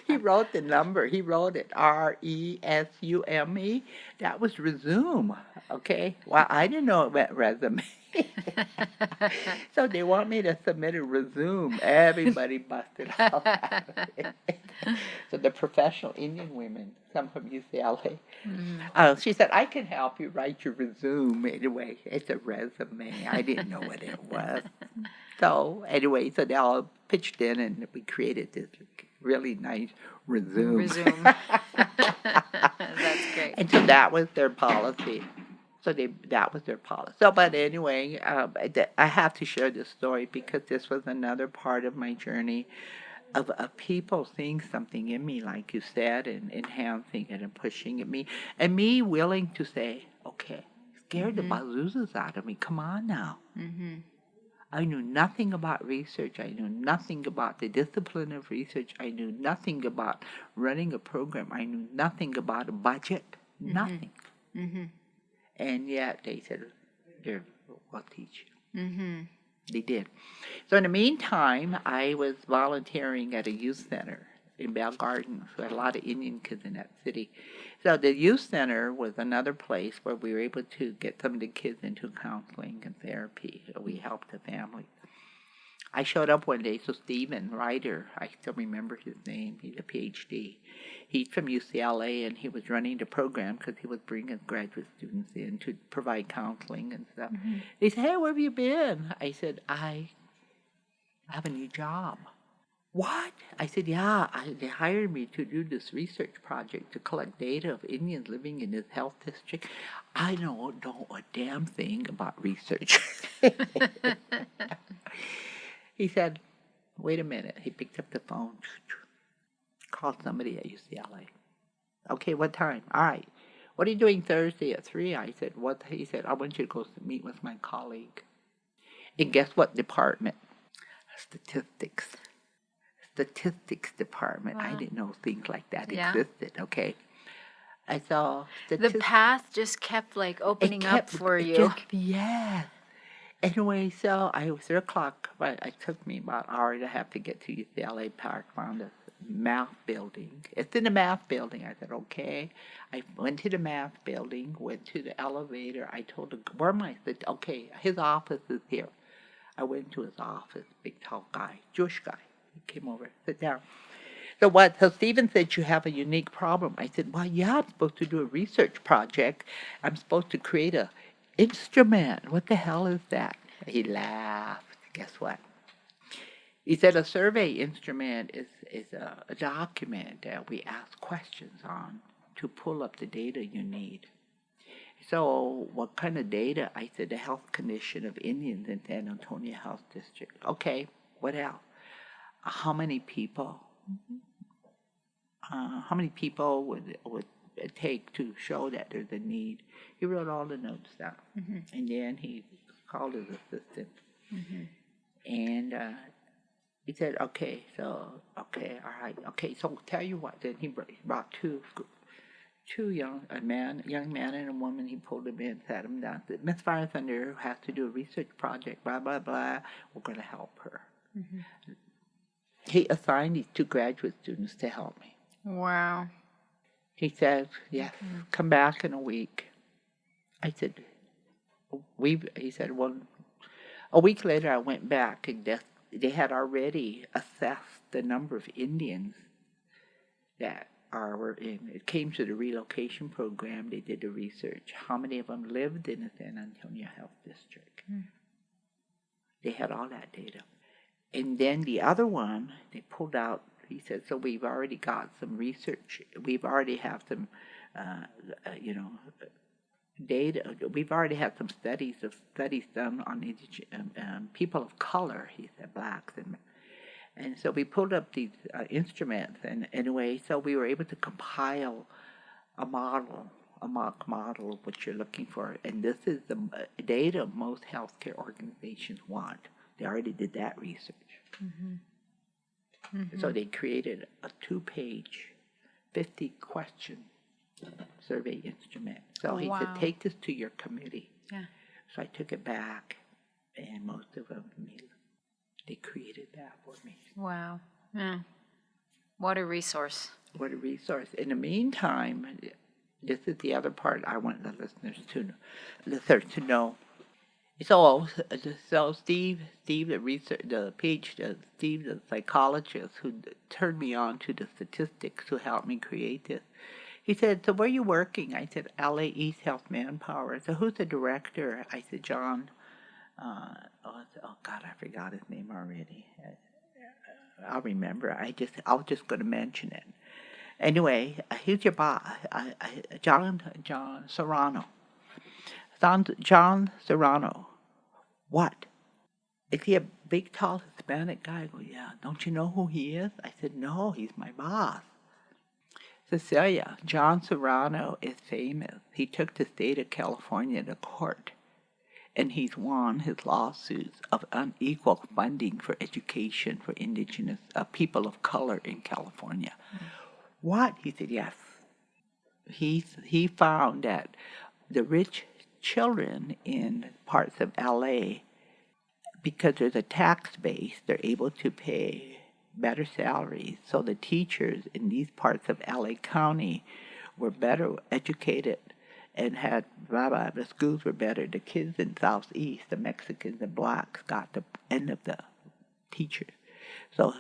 He wrote the number. He wrote it, resume. That was resume, okay? Well, I didn't know it meant resume. So they want me to submit a resume. Everybody busted out. So the professional Indian women, some from UCLA, she said, I can help you write your resume. Anyway, it's a resume. I didn't know what it was. So anyway, so they all pitched in, and we created this really nice resume. That's great. And so that was their policy. That was their policy. So, but anyway, I have to share this story because this was another part of my journey of people seeing something in me, like you said, and enhancing it and pushing at me, and me willing to say, okay, scared the bazookas out of me. Come on now. I knew nothing about research. I knew nothing about the discipline of research. I knew nothing about running a program. I knew nothing about a budget. Nothing. And yet they said, we'll teach you. They did. So in the meantime, I was volunteering at a youth center in Bell Gardens. We had a lot of Indian kids in that city. So the youth center was another place where we were able to get some of the kids into counseling and therapy. We helped the families. I showed up one day, so Stephen Ryder, I still remember his name, he's a PhD. He's from UCLA, and he was running the program because he was bringing graduate students in to provide counseling and stuff. Mm-hmm. He said, hey, where have you been? I said, I have a new job. What? I said, yeah, they hired me to do this research project to collect data of Indians living in this health district. I don't know a damn thing about research. He said, wait a minute. He picked up the phone, called somebody at UCLA. Okay, what time? All right. What are you doing Thursday at 3? I said, what? He said, I want you to go meet with my colleague. And guess what department? Statistics department. Wow. I didn't know things like that existed, okay? I saw the path just kept like opening up for you. Yes. Anyway, so I was 3 o'clock, but it took me about an hour and a half to get to UCLA Park, found a math building. It's in the math building. I said, okay. I went to the math building, went to the elevator. I told him, where am I? I said, okay, his office is here. I went to his office, big tall guy, Jewish guy. He came over, sit down. So Stephen said, you have a unique problem. I said, well, yeah, I'm supposed to do a research project. I'm supposed to create a instrument. What the hell is that? He laughed. Guess what? He said a survey instrument is a document that we ask questions on to pull up the data you need. So what kind of data? I said the health condition of Indians in San Antonio Health District. Okay, what else? How many people? How many people would it take to show that there's a need? He wrote all the notes down, and then he called his assistant, and he said, "Okay, all right, okay. So tell you what." Then he brought two young man and a woman. He pulled them in, sat them down. Said, Miss Fire Thunder has to do a research project. Blah blah blah. We're going to help her. He assigned these 2 graduate students to help me. Wow. He said, yes, come back in a week. I said, he said, well, a week later I went back and they had already assessed the number of Indians that were in. It came to the Relocation Program. They did the research. How many of them lived in the San Antonio Health District? They had all that data. And then the other one, they pulled out, he said, so we've already got some research. We've already have some, data. We've already had some studies done on people of color, he said, blacks. And so we pulled up these instruments. And anyway, so we were able to compile a mock model of what you're looking for. And this is the data most healthcare organizations want. They already did that research. So they created a 2-page, 50-question survey instrument. So he said, take this to your committee. Yeah. So I took it back, and most of them, they created that for me. Wow. Yeah. What a resource. What a resource. In the meantime, this is the other part I want the listeners to know. So Steve, the psychologist who turned me on to the statistics who helped me create this, he said, so where are you working? I said, LA East Health Manpower. So who's the director? I said, John, I forgot his name already. I'll remember. I was just going to mention it. Anyway, here's your boss, John Serrano. John Serrano. What? Is he a big, tall Hispanic guy? I go, yeah. Don't you know who he is? I said, no, he's my boss. Cecelia, John Serrano is famous. He took the state of California to court, and he's won his lawsuits of unequal funding for education for indigenous people of color in California. What? He said, yes. He found that the rich children in parts of LA, because there's a tax base, they're able to pay better salaries. So the teachers in these parts of LA County were better educated and had blah blah. The schools were better. The kids in Southeast, the Mexicans and blacks, got the end of the teachers. So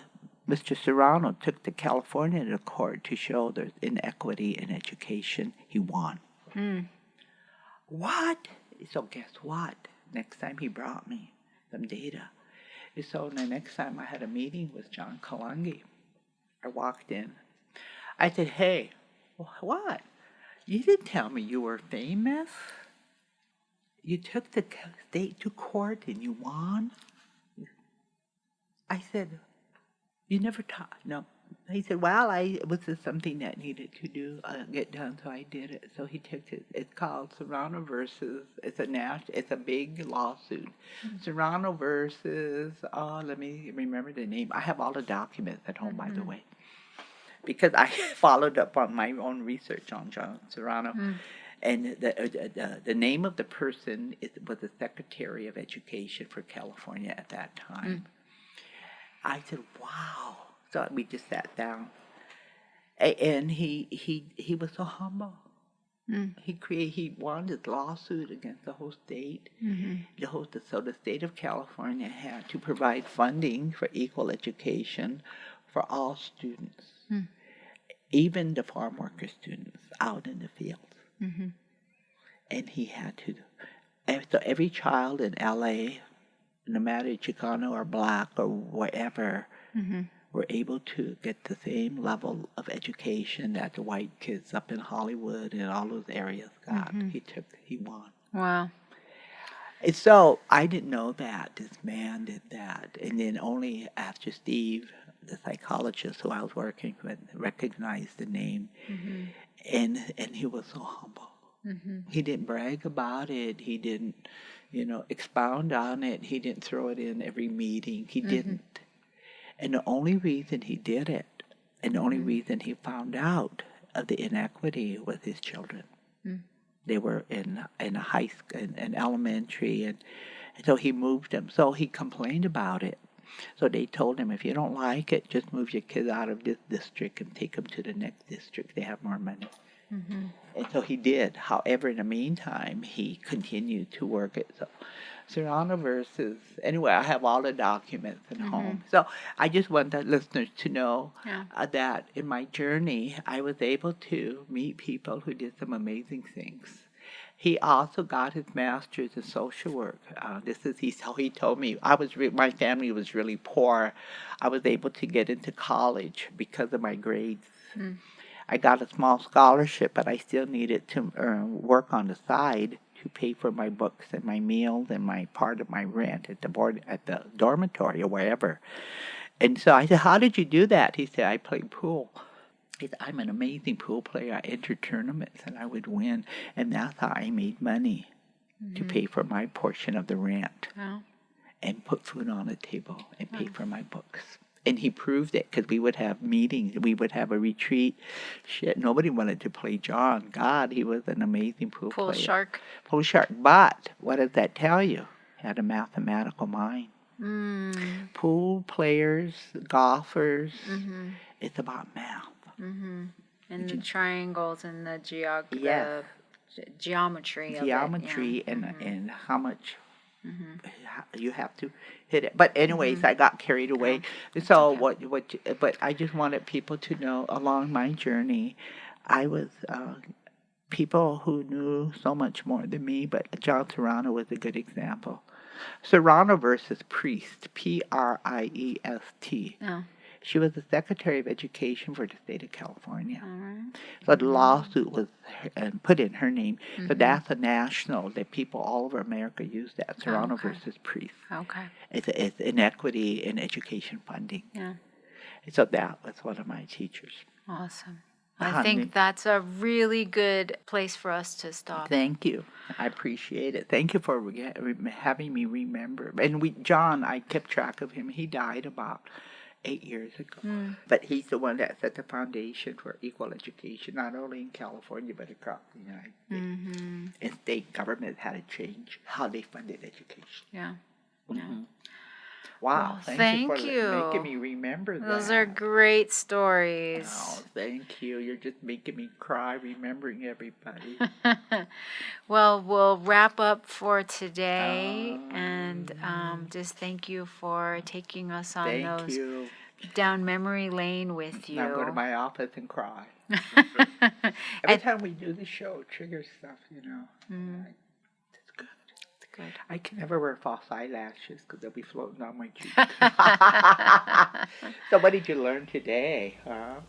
Mr. Serrano took to California to court to show there's inequity in education. He won. What? So guess what? Next time he brought me some data. So the next time I had a meeting with John Kalangi, I walked in. I said, hey, what? You didn't tell me you were famous. You took the state to court and you won? I said, you never taught. No. He said, well, it was just something that needed to get done, so I did it. So he took it. It's called Serrano versus, it's a big lawsuit. Serrano versus, let me remember the name. I have all the documents at home, by the way, because I followed up on my own research on John Serrano. And the name of the person was the Secretary of Education for California at that time. I said, wow. So we just sat down. And he was so humble. He won his lawsuit against the whole state. So the state of California had to provide funding for equal education for all students, even the farm worker students out in the fields. And he had to. So every child in LA, no matter Chicano or black or whatever, were able to get the same level of education that the white kids up in Hollywood and all those areas got. He won. Wow. And so I didn't know that. This man did that. And then only after Steve, the psychologist who I was working with, recognized the name. And he was so humble. He didn't brag about it. He didn't, expound on it. He didn't throw it in every meeting. He didn't. And the only reason he did it, and the only reason he found out of the inequity was his children. They were in a high school, in elementary, and so he moved them. So he complained about it. So they told him, if you don't like it, just move your kids out of this district and take them to the next district. They have more money. And so he did. However, in the meantime, he continued to work it. So Serrano versus, anyway, I have all the documents at home. So I just want the listeners to know that in my journey, I was able to meet people who did some amazing things. He also got his master's in social work. He told me, my family was really poor. I was able to get into college because of my grades. I got a small scholarship, but I still needed to work on the side to pay for my books and my meals and my part of my rent at the dormitory or wherever. And so I said, how did you do that? He said, I played pool. He said, I'm an amazing pool player. I entered tournaments and I would win. And that's how I made money to pay for my portion of the rent and put food on the table and pay for my books. And he proved it because we would have meetings. We would have a retreat. Shit, nobody wanted to play John. God, he was an amazing pool player. Pool shark. But what does that tell you? He had a mathematical mind. Pool players, golfers, it's about math. And the triangles and the geometry of it. Geometry and how much you have to hit it. But anyways, I got carried away. So but I just wanted people to know along my journey, I was people who knew so much more than me, but John Serrano was a good example. Serrano versus Priest, Priest. She was the Secretary of Education for the state of California. So the lawsuit was put in her name. So that's a national that people all over America use that. Serrano versus Priest. It's inequity in education funding. So that was one of my teachers. Awesome. I think that's a really good place for us to stop. Thank you. I appreciate it. Thank you for having me remember. And John, I kept track of him. He died about 8 years ago. But he's the one that set the foundation for equal education, not only in California, but across the United States. And state government had to change how they funded education. Wow, Well, thank you for thank making you. me remember Those are that. great Oh, stories. thank you. You're just making me cry remembering everybody. Well, we'll wrap up for today, and Um, just thank you for taking us on Thank those you. down memory lane with Now go to you. my office and cry. Every I, time we do the show, it triggers stuff, mm, It's good. good. I can never wear false eyelashes because they'll be floating down my cheek. So what did you learn today, huh?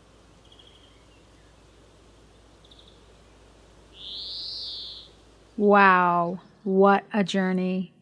Wow, what a journey.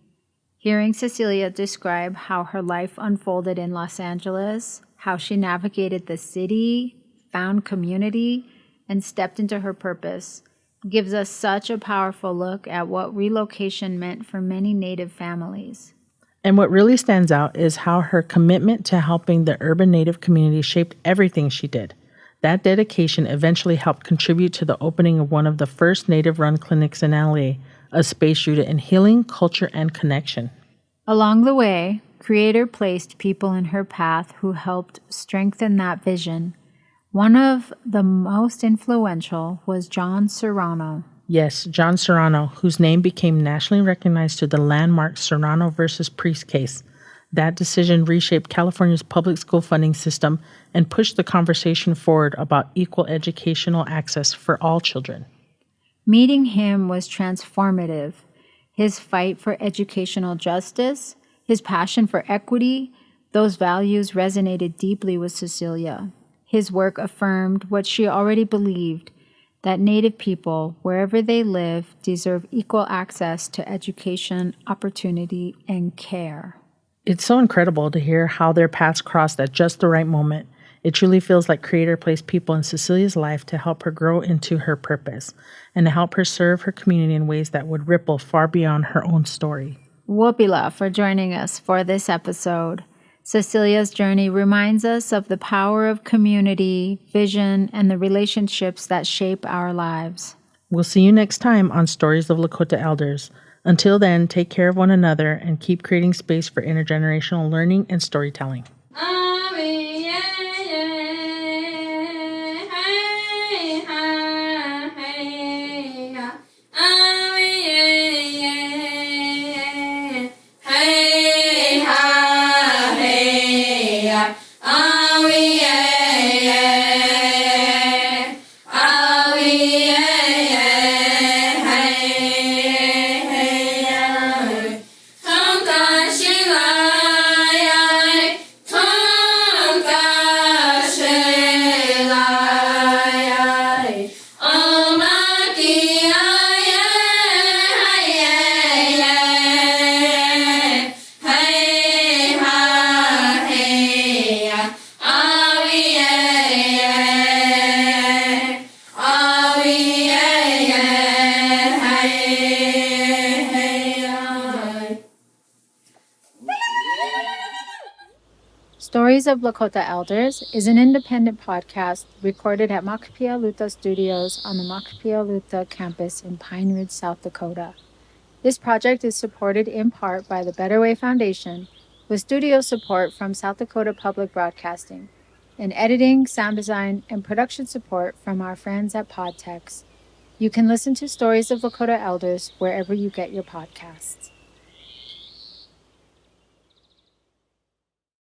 Hearing Cecelia describe how her life unfolded in Los Angeles, how she navigated the city, found community, and stepped into her purpose gives us such a powerful look at what relocation meant for many Native families. And what really stands out is how her commitment to helping the urban Native community shaped everything she did. That dedication eventually helped contribute to the opening of one of the first Native-run clinics in LA, a space rooted in healing, culture, and connection. Along the way, Creator placed people in her path who helped strengthen that vision. One of the most influential was John Serrano. Yes, John Serrano, whose name became nationally recognized through the landmark Serrano versus Priest case. That decision reshaped California's public school funding system and pushed the conversation forward about equal educational access for all children. Meeting him was transformative. His fight for educational justice, his passion for equity, those values resonated deeply with Cecelia. His work affirmed what she already believed, that Native people, wherever they live, deserve equal access to education, opportunity, and care. It's so incredible to hear how their paths crossed at just the right moment. It truly feels like Creator placed people in Cecilia's life to help her grow into her purpose and to help her serve her community in ways that would ripple far beyond her own story. Whoopila for joining us for this episode. Cecilia's journey reminds us of the power of community, vision, and the relationships that shape our lives. We'll see you next time on Stories of Lakota Elders. Until then, take care of one another and keep creating space for intergenerational learning and storytelling. Stories of Lakota Elders is an independent podcast recorded at Makpialuta Studios on the Makpialuta campus in Pine Ridge, South Dakota. This project is supported in part by the Better Way Foundation, with studio support from South Dakota Public Broadcasting, and editing, sound design, and production support from our friends at Podtex. You can listen to Stories of Lakota Elders wherever you get your podcasts.